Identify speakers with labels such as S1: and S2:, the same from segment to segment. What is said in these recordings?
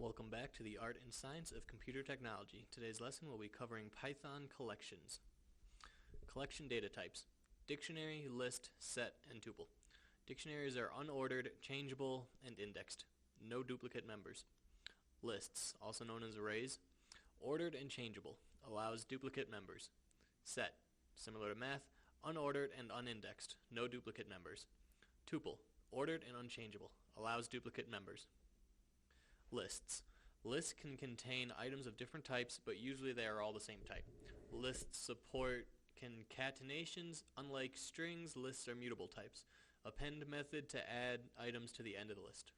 S1: Welcome back to the Art and Science of Computer Technology. Today's lesson will be covering Python collections. Collection data types: dictionary, list, set, and tuple. Dictionaries are unordered, changeable, and indexed. No duplicate members. Lists, also known as arrays, ordered and changeable, allows duplicate members. Set, similar to math, unordered and unindexed, no duplicate members. Tuple, ordered and unchangeable, allows duplicate members. Lists. Lists can contain items of different types, but usually they are all the same type. Lists support concatenations. Unlike strings, lists are mutable types. Append method to add items to the end of the list.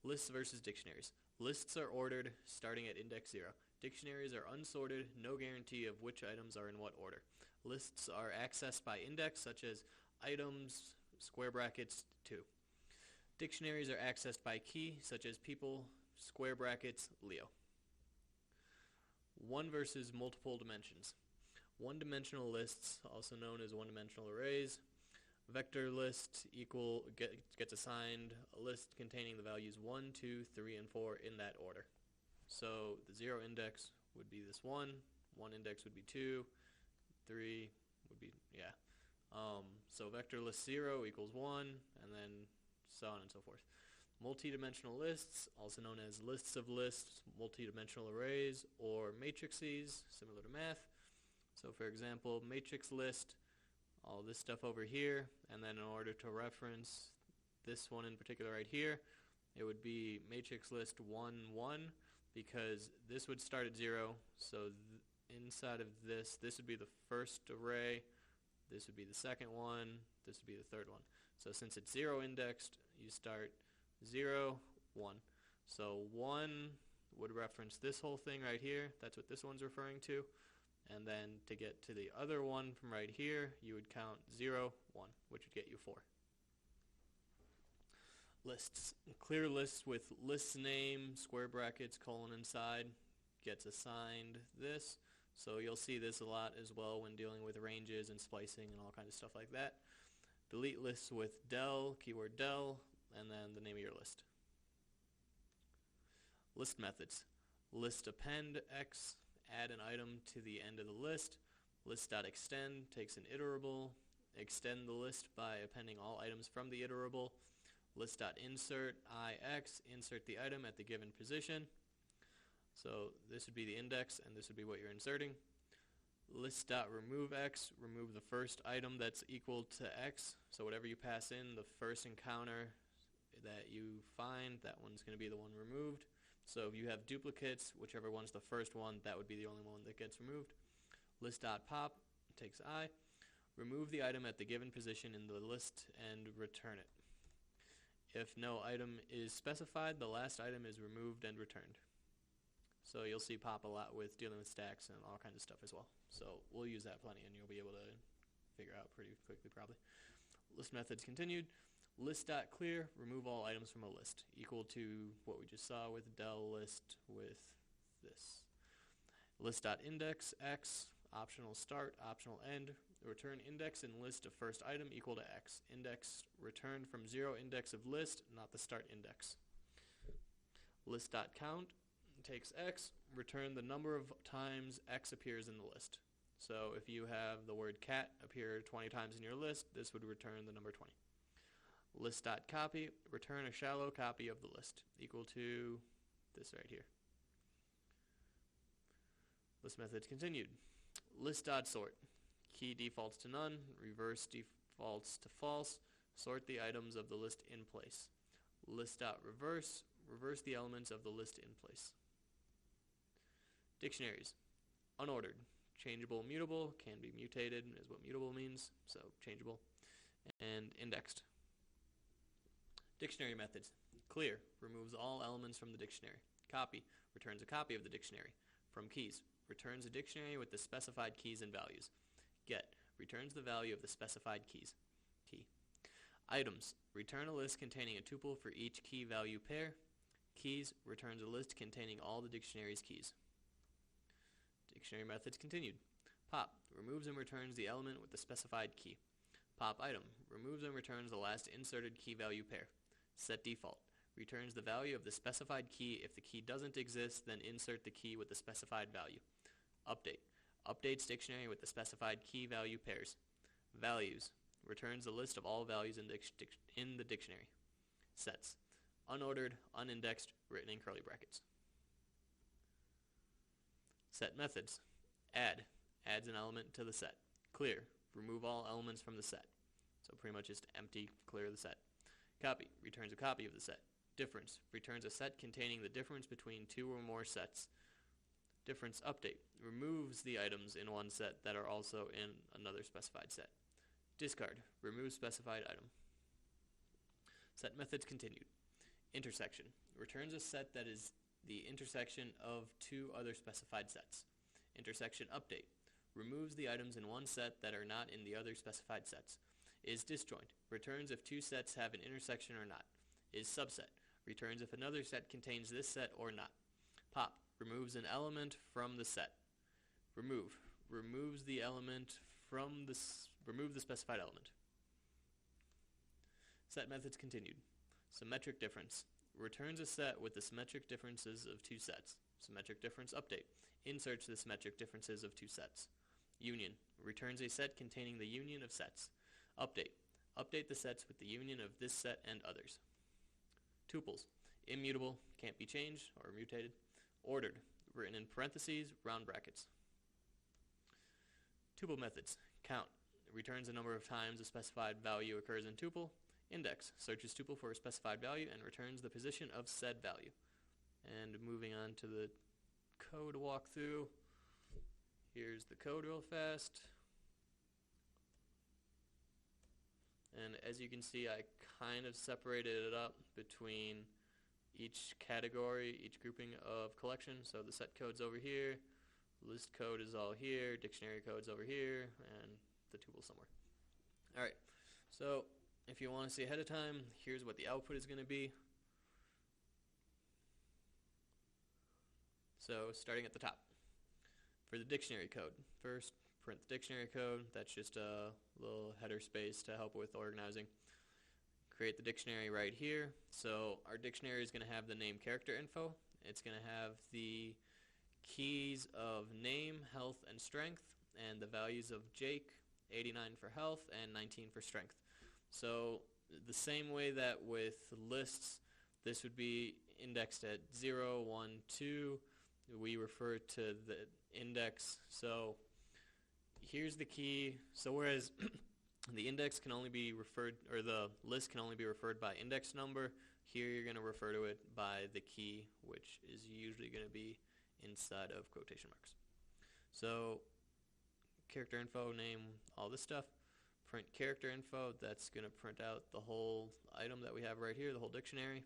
S1: Lists versus dictionaries. Lists are ordered, starting at index 0. Dictionaries are unsorted, no guarantee of which items are in what order. Lists are accessed by index, such as items, square brackets, 2. Dictionaries are accessed by key, such as people, square brackets, Leo. One versus multiple dimensions. One-dimensional lists, also known as one-dimensional arrays. Vector list gets assigned a list containing the values 1, 2, 3, and 4 in that order. So the 0 index would be this 1 index would be 2, 3 would be, so vector list 0 equals 1, and then so on and so forth. Multi-dimensional lists, also known as lists of lists, multi-dimensional arrays, or matrices, similar to math. So for example, matrix list, all this stuff over here, and then in order to reference this one in particular right here, it would be matrix list 1, 1, because this would start at 0, so inside of this would be the first array, this would be the second one, this would be the third one. So since it's 0 indexed, you start 0, 1. So 1 would reference this whole thing right here. That's what this one's referring to. And then to get to the other one from right here, you would count 0, 1, which would get you 4. Lists. Clear lists with list name, square brackets, colon inside, gets assigned this. So you'll see this a lot as well when dealing with ranges and splicing and all kinds of stuff like that. Delete lists with del, keyword del, and then the name of your list. List methods. List append x, add an item to the end of the list. List.extend takes an iterable, extend the list by appending all items from the iterable. List.insert ix, insert the item at the given position. So this would be the index, and this would be what you're inserting. List.removex, remove the first item that's equal to x. So whatever you pass in, the first encounter that you find, that one's going to be the one removed. So if you have duplicates, whichever one's the first one, that would be the only one that gets removed. List.pop takes I. Remove the item at the given position in the list and return it. If no item is specified, the last item is removed and returned. So you'll see pop a lot with dealing with stacks and all kinds of stuff as well. So we'll use that plenty, and you'll be able to figure out pretty quickly probably. List methods continued. List.clear, remove all items from a list, equal to what we just saw with del list with this. List.index x, optional start, optional end, return index and list of first item equal to x. Index returned from 0 index of list, not the start index. List.count takes x, return the number of times x appears in the list. So if you have the word cat appear 20 times in your list, this would return the number 20. List.copy, return a shallow copy of the list, equal to this right here. List methods continued. List.sort, key defaults to none, reverse defaults to false, sort the items of the list in place. List.reverse, reverse the elements of the list in place. Dictionaries, unordered, changeable, mutable, can be mutated is what mutable means, so changeable, and indexed. Dictionary methods. Clear, removes all elements from the dictionary. Copy, returns a copy of the dictionary. From keys, returns a dictionary with the specified keys and values. Get, returns the value of the specified keys. Key. Items, return a list containing a tuple for each key value pair. Keys, returns a list containing all the dictionary's keys. Dictionary methods continued. Pop, removes and returns the element with the specified key. Pop item, removes and returns the last inserted key value pair. Set default, returns the value of the specified key. If the key doesn't exist, then insert the key with the specified value. Update. Updates dictionary with the specified key value pairs. Values. Returns a list of all values in the dictionary. Sets. Unordered, unindexed, written in curly brackets. Set methods. Add. Adds an element to the set. Clear. Remove all elements from the set. So pretty much just empty, clear the set. Copy. Returns a copy of the set. Difference. Returns a set containing the difference between two or more sets. Difference update. Removes the items in one set that are also in another specified set. Discard. Removes specified item. Set methods continued. Intersection. Returns a set that is the intersection of two other specified sets. Intersection update. Removes the items in one set that are not in the other specified sets. Is disjoint. Returns if two sets have an intersection or not. Is subset. Returns if another set contains this set or not. Pop. Removes an element from the set. Remove. Removes the element from remove the specified element. Set methods continued. Symmetric difference. Returns a set with the symmetric differences of two sets. Symmetric difference update. Inserts the symmetric differences of two sets. Union. Returns a set containing the union of sets. Update. Update the sets with the union of this set and others. Tuples. Immutable, can't be changed or mutated. Ordered. Written in parentheses, round brackets. Tuple methods. Count. Returns a number of times a specified value occurs in tuple. Index. Searches tuple for a specified value and returns the position of said value. And moving on to the code walkthrough. Here's the code real fast. And as you can see, I kind of separated it up between each category, each grouping of collection. So the set code's over here, list code is all here, dictionary code's over here, and the tuple somewhere. Alright, so if you want to see ahead of time, here's what the output is going to be. So starting at the top. For the dictionary code, first print the dictionary code. That's just a little header space to help with organizing. Create the dictionary right here. So our dictionary is going to have the name character info. It's going to have the keys of name, health, and strength, and the values of Jake, 89 for health and 19 for strength. So the same way that with lists, this would be indexed at 0, 1, 2. We refer to the index. So here's the key. So whereas the index can only be referred, or the list can only be referred by index number, here you're going to refer to it by the key, which is usually going to be inside of quotation marks. So character info, name, all this stuff. Print character info, that's going to print out the whole item that we have right here, the whole dictionary.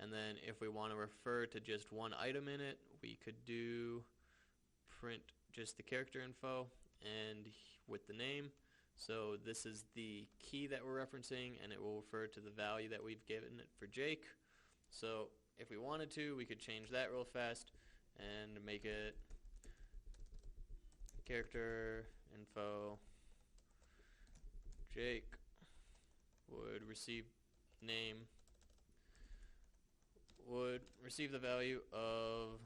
S1: And then if we want to refer to just one item in it, we could do print just the character info and with the name. So this is the key that we're referencing, and it will refer to the value that we've given it for Jake. So if we wanted to, we could change that real fast and make it character info Jake would receive name would receive the value of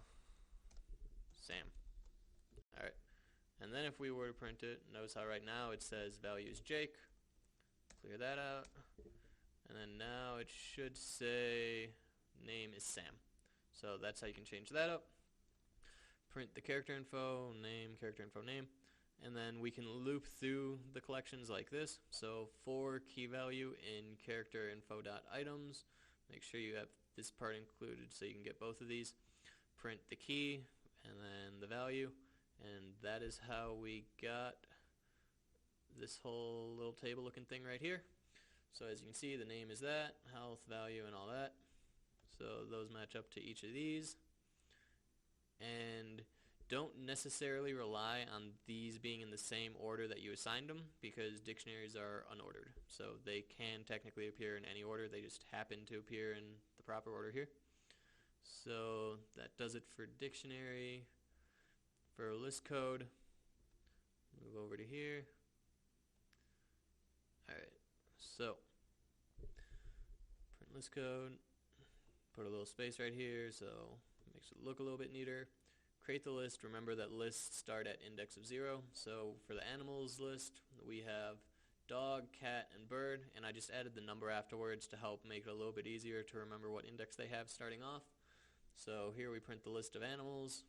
S1: Sam. Alright, and then if we were to print it, notice how right now it says value is Jake. Clear that out. And then now it should say name is Sam. So that's how you can change that up. Print the character info, name, character info, name. And then we can loop through the collections like this. So for key value in character info.items, make sure you have this part included so you can get both of these. Print the key and then the value, and that is how we got this whole little table looking thing right here. So as you can see, the name is that, health, value, and all that. So those match up to each of these. And don't necessarily rely on these being in the same order that you assigned them, because dictionaries are unordered. So they can technically appear in any order, they just happen to appear in the proper order here. So that does it for dictionary. For list code, move over to here. Alright, so print list code, Put a little space right here so it makes it look a little bit neater. Create the list. Remember that lists start at index of 0. So for the animals list, we have dog, cat, and bird, and I just added the number afterwards to help make it a little bit easier to remember what index they have starting off. So here we print the list of animals,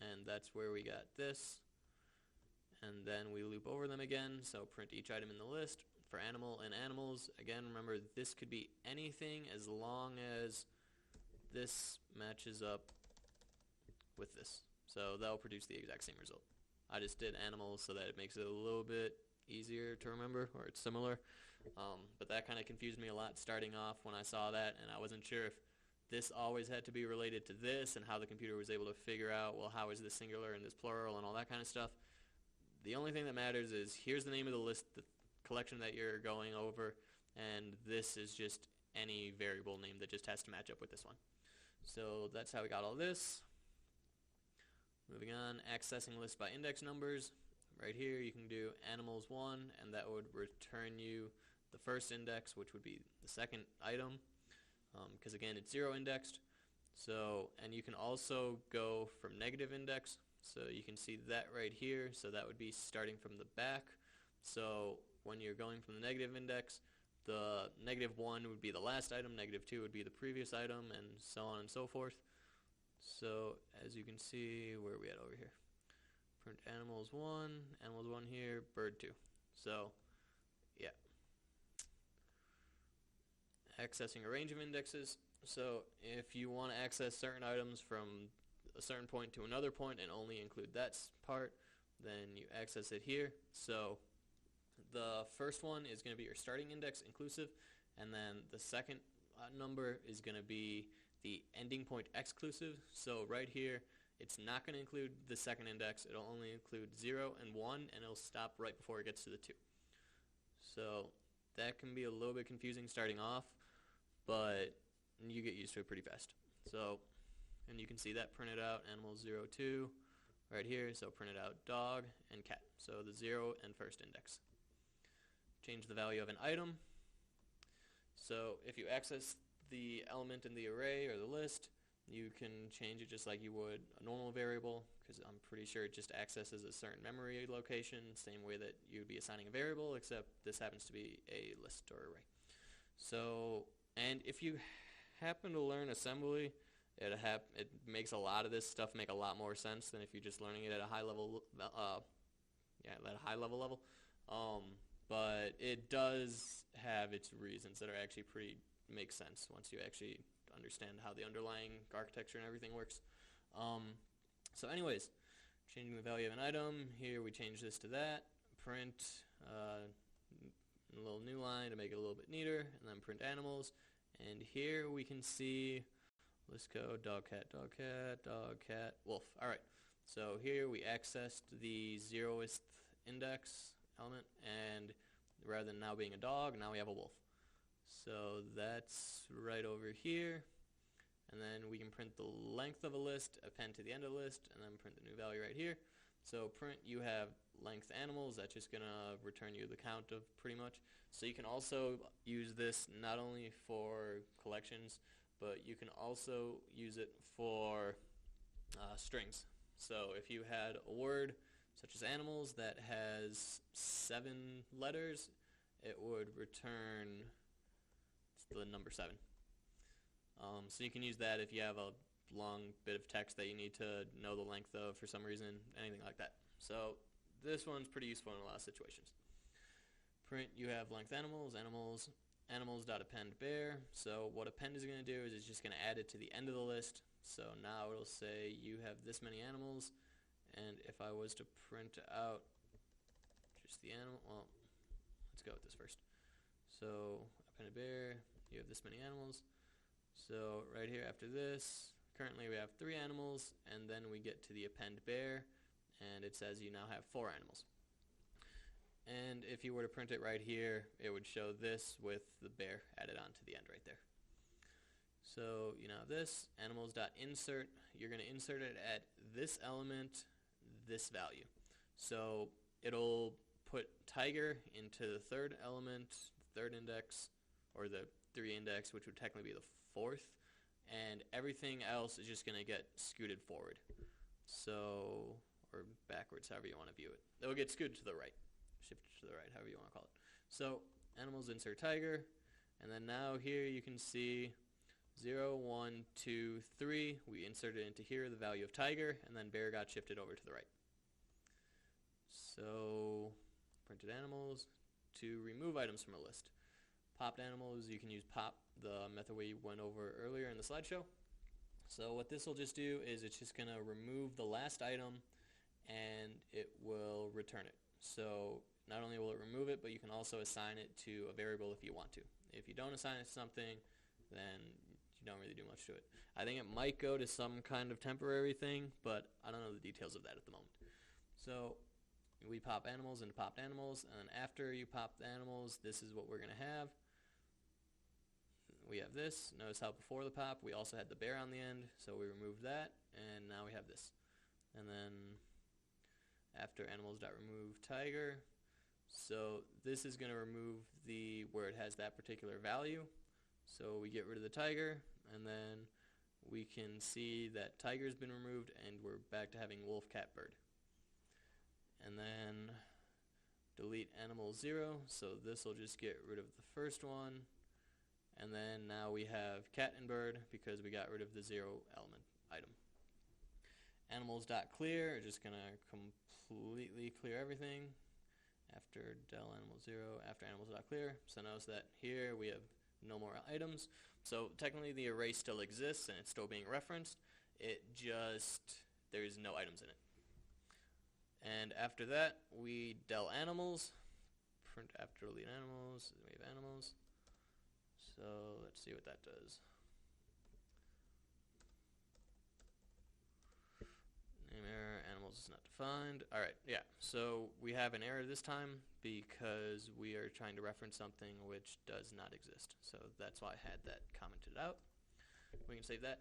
S1: and that's where we got this. And then we loop over them again, so print each item in the list. For animal and animals, again, remember this could be anything as long as this matches up with this. So that will produce the exact same result. I just did animals so that it makes it a little bit easier to remember, or it's similar. But that kind of confused me a lot starting off when I saw that, and I wasn't sure if this always had to be related to this and how the computer was able to figure out, well, how is this singular and this plural and all that kind of stuff. The only thing that matters is here's the name of the list, the collection that you're going over, and this is just any variable name that just has to match up with this one. So that's how we got all this. Moving on, accessing list by index numbers. Right here you can do animals 1, and that would return you the first index, which would be the second item, because again it's 0 indexed. So, and you can also go from negative index, so you can see that right here. So that would be starting from the back. So when you're going from the negative index, the -1 would be the last item, -2 would be the previous item, and so on and so forth. So as you can see, where are we at over here? Print animals 1 here, bird 2. So yeah. Accessing a range of indexes. So if you want to access certain items from a certain point to another point and only include that part, then you access it here. So the first one is going to be your starting index inclusive, and then the second number is going to be the ending point exclusive. So right here it's not going to include the second index, it'll only include 0 and 1, and it'll stop right before it gets to the 2. So that can be a little bit confusing starting off, but you get used to it pretty fast. So, and you can see that printed out, animal 0, 2 right here. So printed out dog and cat, so the 0 and first index. Change the value of an item. So if you access the element in the array or the list, you can change it just like you would a normal variable, because I'm pretty sure it just accesses a certain memory location, same way that you would be assigning a variable, except this happens to be a list or array. So, and if you happen to learn assembly, it makes a lot of this stuff make a lot more sense than if you're just learning it at a high level, level. But it does have its reasons that are actually make sense once you actually understand how the underlying architecture and everything works. So anyways, changing the value of an item. Here we change this to that. Print a little new line to make it a little bit neater, and then print animals. And here we can see, let's go dog, cat, wolf. Alright, so here we accessed the 0th index element, and rather than now being a dog, now we have a wolf. So that's right over here, and then we can print the length of a list, append to the end of the list, and then print the new value right here. So print, you have length animals, that's just going to return you the count of pretty much. So you can also use this not only for collections, but you can also use it for strings. So if you had a word such as animals that has 7 letters, it would return the number 7. So you can use that if you have a long bit of text that you need to know the length of for some reason, anything like that. So this one's pretty useful in a lot of situations. Print, you have length animals, animals.append bear. So what append is going to do is it's just going to add it to the end of the list. So now it'll say you have this many animals, and if I was to print out just the animal, well, let's go with this first. So appended bear, you have this many animals. So right here after this, currently we have 3 animals, and then we get to the append bear, and it says you now have 4 animals. And if you were to print it right here, it would show this with the bear added on to the end right there. So you now have this, animals.insert, you're going to insert it at this element, this value. So it'll put tiger into the third element, third index, or the 3 index, which would technically be the 4th, and everything else is just going to get scooted forward. So, or backwards, however you want to view it. It'll get scooted to the right, shifted to the right, however you want to call it. So, animals, insert tiger, and then now here you can see 0, 1, 2, 3. We inserted into here the value of tiger, and then bear got shifted over to the right. So, printed animals to remove items from a list. Popped animals, you can use pop, the method we went over earlier in the slideshow. So what this will just do is it's just going to remove the last item and it will return it. So not only will it remove it, but you can also assign it to a variable if you want to. If you don't assign it to something, then you don't really do much to it. I think it might go to some kind of temporary thing, but I don't know the details of that at the moment. So we pop animals into popped animals, and then after you pop the animals, this is what we're going to have. We have this. Notice how before the pop we also had the bear on the end, so we removed that, and now we have this. And then after animals.remove tiger, so this is going to remove the where it has that particular value. So we get rid of the tiger, and then we can see that tiger's been removed, and we're back to having wolf, cat, bird. And then delete animal 0, so this will just get rid of the first one. And then now we have cat and bird because we got rid of the 0 element item. Animals.clear are just going to completely clear everything after del animal 0, after animals.clear. So notice that here we have no more items. So technically the array still exists and it's still being referenced. It just, there's no items in it. And after that we del animals, print after delete animals, we have animals. So let's see what that does. Name error, animals is not defined. Alright, yeah, so we have an error this time because we are trying to reference something which does not exist. So that's why I had that commented out. We can save that.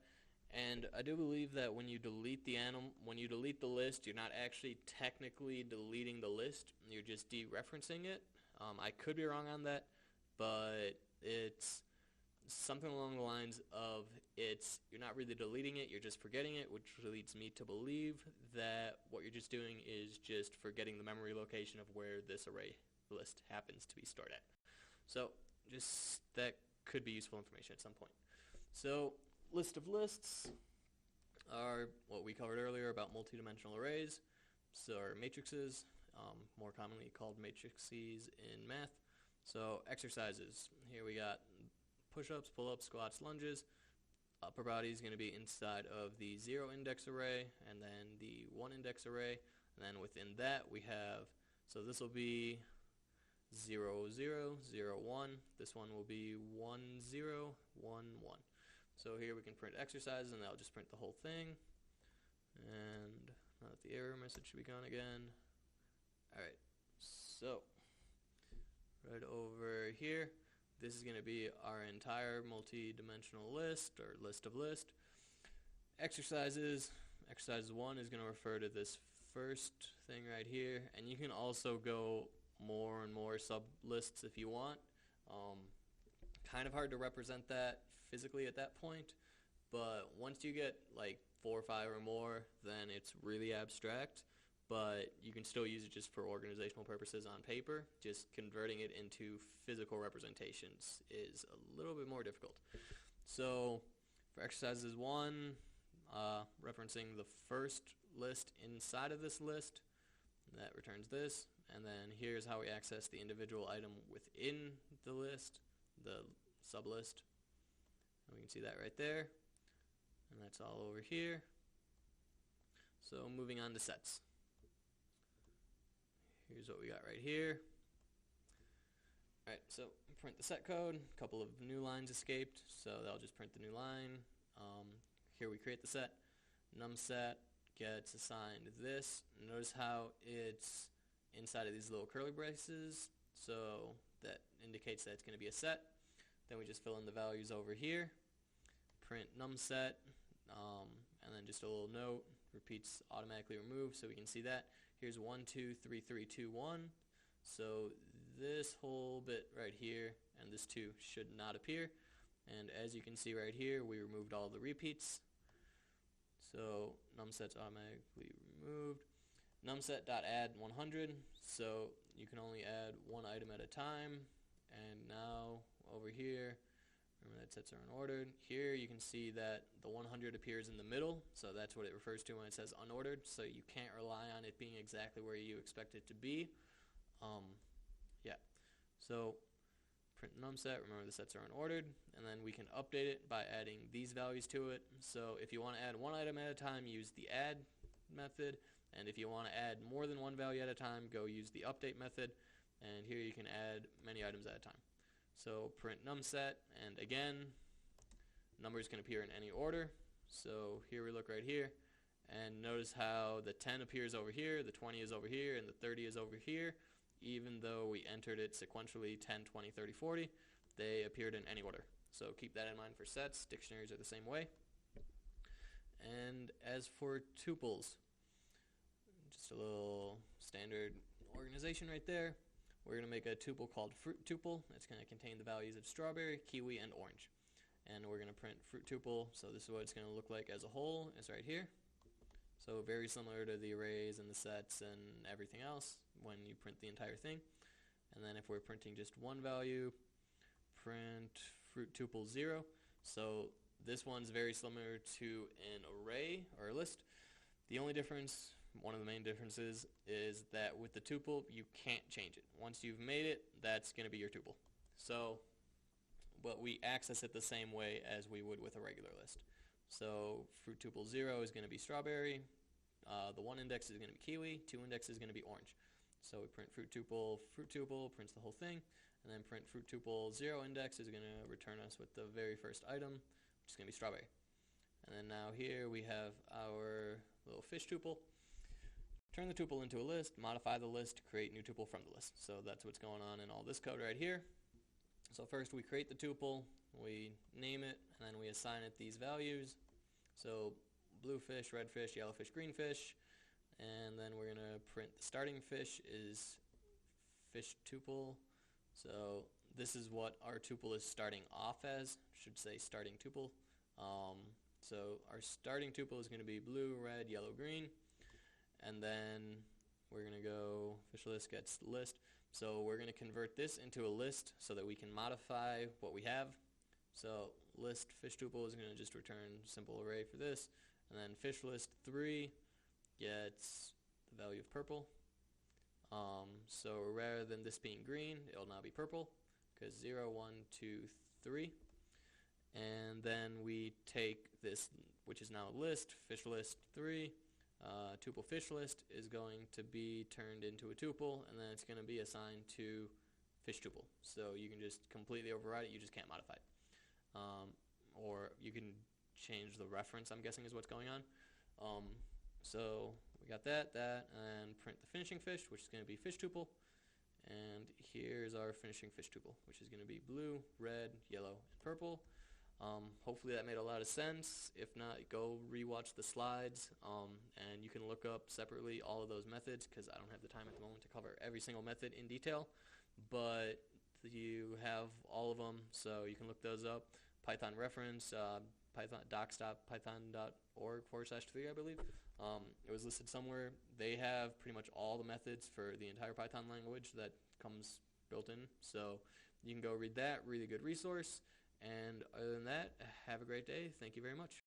S1: And I do believe that when you delete the the list, you're not actually technically deleting the list. You're just dereferencing it. I could be wrong on that, but it's something along the lines of you're not really deleting it, you're just forgetting it, which leads me to believe that what you're just doing is just forgetting the memory location of where this array list happens to be stored at. So just that could be useful information at some point. So list of lists are what we covered earlier about multidimensional arrays, so are matrices, more commonly called matrices in math. So exercises, here we got push-ups, pull-ups, squats, lunges. Upper body is going to be inside of the 0 index array and then the 1 index array, and then within that we have, so this will be 0, 0, 0, 1. This one will be 1, 0, 1, 1. So here we can print exercises and that'll just print the whole thing. And now that the error message should be gone again. Alright, so right over here, this is going to be our entire multi-dimensional list or list of list. Exercises, exercise 1 is going to refer to this first thing right here, and you can also go more and more sub-lists if you want. Kind of hard to represent that physically at that point, but once you get like 4 or 5 or more, then it's really abstract, but you can still use it just for organizational purposes on paper. Just converting it into physical representations is a little bit more difficult. So for exercises 1, referencing the first list inside of this list, that returns this, and then here's how we access the individual item within the list, the sublist. And we can see that right there, and that's all over here. So moving on to sets. Here's what we got right here. Alright, so print the set code. A couple of new lines escaped, so that'll just print the new line. Here we create the set. Numset gets assigned this. Notice how it's inside of these little curly braces, so that indicates that it's going to be a set. Then we just fill in the values over here. Print numset, and then just a little note, repeats automatically removed, so we can see that. Here's 1, 2, 3, 3, 2, 1. So this whole bit right here and this 2 should not appear. And as you can see right here, we removed all the repeats. So numset's automatically removed. Numset.add 100, so you can only add one item at a time. And now over here, remember that sets are unordered. Here you can see that the 100 appears in the middle, so that's what it refers to when it says unordered. So you can't rely on it being exactly where you expect it to be. Yeah. So print numset, remember the sets are unordered, and then we can update it by adding these values to it. So if you want to add one item at a time, use the add method, and if you want to add more than one value at a time, go use the update method, and here you can add many items at a time. So print numset, and again, numbers can appear in any order. So here we look right here, and notice how the 10 appears over here, the 20 is over here, and the 30 is over here. Even though we entered it sequentially 10, 20, 30, 40, they appeared in any order. So keep that in mind for sets. Dictionaries are the same way. And as for tuples, just a little standard organization right there. We're going to make a tuple called fruit tuple. It's going to contain the values of strawberry, kiwi, and orange. And we're going to print fruit tuple, so this is what it's going to look like as a whole. It's right here. So very similar to the arrays and the sets and everything else when you print the entire thing. And then if we're printing just one value, print fruit tuple 0. So this one's very similar to an array or a list. The only difference, one of the main differences, is that with the tuple you can't change it. Once you've made it, that's going to be your tuple. So, but we access it the same way as we would with a regular list. So fruit tuple 0 is going to be strawberry, the 1 index is going to be kiwi, 2 index is going to be orange. So we print fruit tuple, prints the whole thing, and then print fruit tuple 0 index is going to return us with the very first item, which is going to be strawberry. And then now here we have our little fish tuple. Turn the tuple into a list, modify the list to create new tuple from the list. So that's what's going on in all this code right here. So first we create the tuple, we name it, and then we assign it these values. So blue fish, red fish, yellow fish, green fish. And then we're going to print the starting fish is fish tuple. So this is what our tuple is starting off as. Should say starting tuple. So our starting tuple is going to be blue, red, yellow, green. And then we're going to go fish list gets list. So we're going to convert this into a list so that we can modify what we have. So list fish tuple is going to just return simple array for this. And then fish list 3 gets the value of purple. So rather than this being green, it'll now be purple because 0, 1, 2, 3. And then we take this, which is now a list, fish list 3. Tuple fish list is going to be turned into a tuple, and then it's going to be assigned to fish tuple. So you can just completely override it, you just can't modify it. Or you can change the reference, I'm guessing is what's going on. So we got that, and print the finishing fish, which is going to be fish tuple. And here's our finishing fish tuple, which is going to be blue, red, yellow, and purple. Hopefully that made a lot of sense. If not, go rewatch the slides, and you can look up separately all of those methods because I don't have the time at the moment to cover every single method in detail, but you have all of them, so you can look those up. Python reference, Python docs.python.org/3, I believe. It was listed somewhere. They have pretty much all the methods for the entire Python language that comes built in, so you can go read that. Really good resource. And other than that, have a great day. Thank you very much.